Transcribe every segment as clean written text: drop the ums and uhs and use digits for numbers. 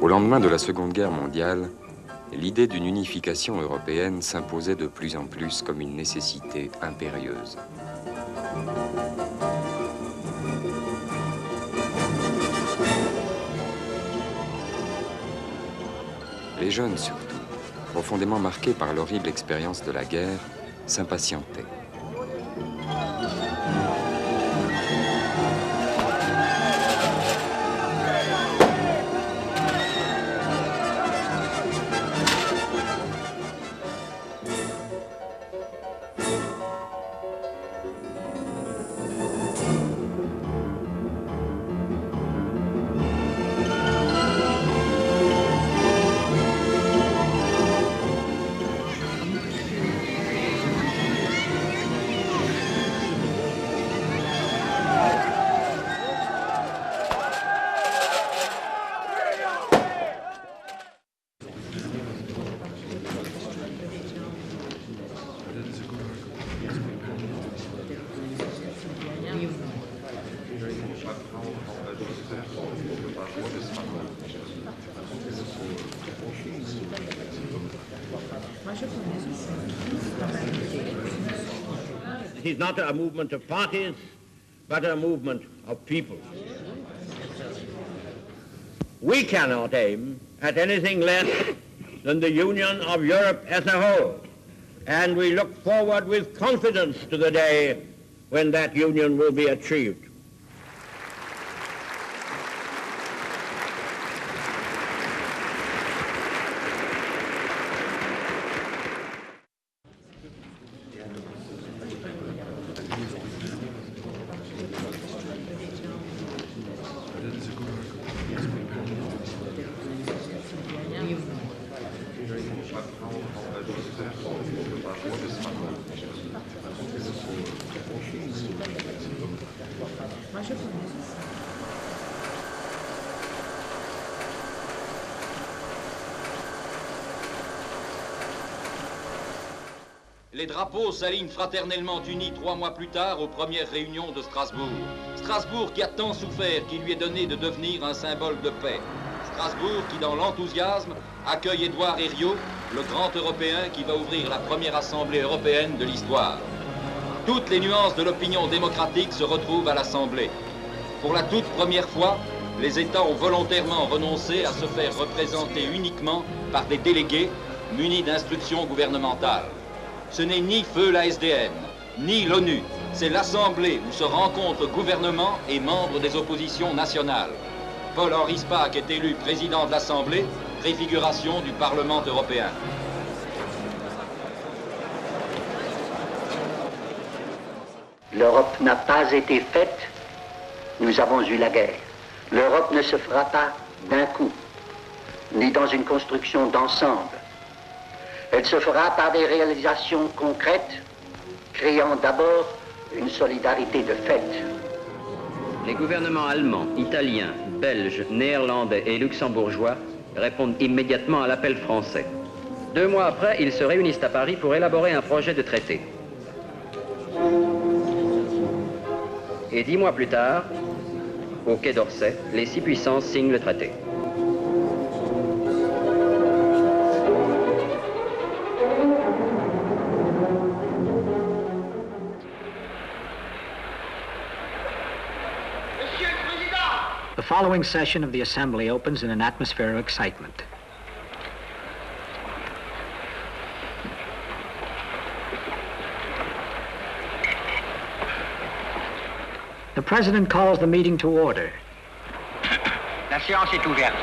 Au lendemain de la Seconde Guerre mondiale, l'idée d'une unification européenne s'imposait de plus en plus comme une nécessité impérieuse. Les jeunes surtout, profondément marqués par l'horrible expérience de la guerre, s'impatientaient. It is not a movement of parties, but a movement of peoples. We cannot aim at anything less than the union of Europe as a whole, and we look forward with confidence to the day when that union will be achieved. Les drapeaux s'alignent fraternellement unis 3 mois plus tard aux premières réunions de Strasbourg. Strasbourg qui a tant souffert qu'il lui est donné de devenir un symbole de paix. Strasbourg qui, dans l'enthousiasme, accueille Édouard Herriot, le grand Européen qui va ouvrir la première assemblée européenne de l'histoire. Toutes les nuances de l'opinion démocratique se retrouvent à l'Assemblée. Pour la toute première fois, les États ont volontairement renoncé à se faire représenter uniquement par des délégués munis d'instructions gouvernementales. Ce n'est ni feu la SDN, ni l'ONU. C'est l'Assemblée où se rencontrent gouvernement et membres des oppositions nationales. Paul-Henri Spaak est élu président de l'Assemblée, préfiguration du Parlement européen. L'Europe n'a pas été faite, nous avons eu la guerre. L'Europe ne se fera pas d'un coup, ni dans une construction d'ensemble. Elle se fera par des réalisations concrètes, créant d'abord une solidarité de fait. Les gouvernements allemands, italiens, belges, néerlandais et luxembourgeois répondent immédiatement à l'appel français. 2 mois après, ils se réunissent à Paris pour élaborer un projet de traité. Et 10 mois plus tard, au Quai d'Orsay, les 6 puissances signent le traité. The following session of the Assembly opens in an atmosphere of excitement. The President calls the meeting to order. La séance est ouverte.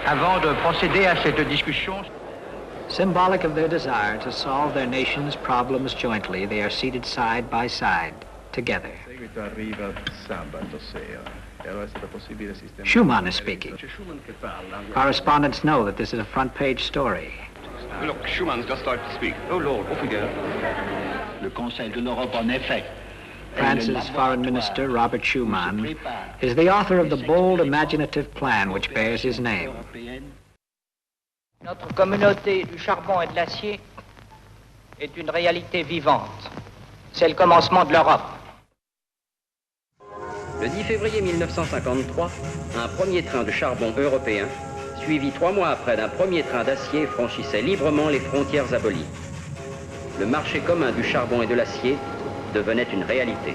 Avant de procéder à cette discussion, Symbolic of their desire to solve their nation's problems jointly, they are seated side by side, together. Schuman is speaking. Correspondents know that this is a front-page story. Look, Schumann's just started to speak. Oh Lord, off we go. le Conseil de l'Europe, en effet, France's Foreign Minister, Robert Schuman, is the author of the bold, imaginative plan which bears his name. Notre communauté du charbon et de l'acier est une réalité vivante. C'est le commencement de l'Europe. Le 10 février 1953, un premier train de charbon européen suivi 3 mois après d'un premier train d'acier, franchissait librement les frontières abolies. Le marché commun du charbon et de l'acier devenait une réalité.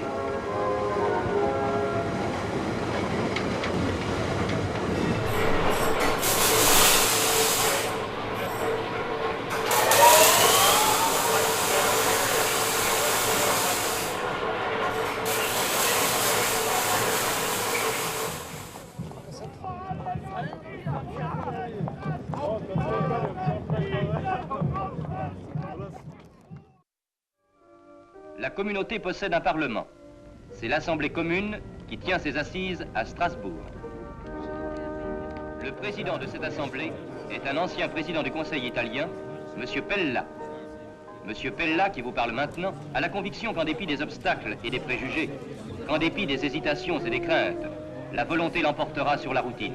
La communauté possède un parlement. C'est l'Assemblée commune qui tient ses assises à Strasbourg. Le président de cette assemblée est un ancien président du Conseil italien, M. Pella. M. Pella, qui vous parle maintenant, a la conviction qu'en dépit des obstacles et des préjugés, qu'en dépit des hésitations et des craintes, la volonté l'emportera sur la routine.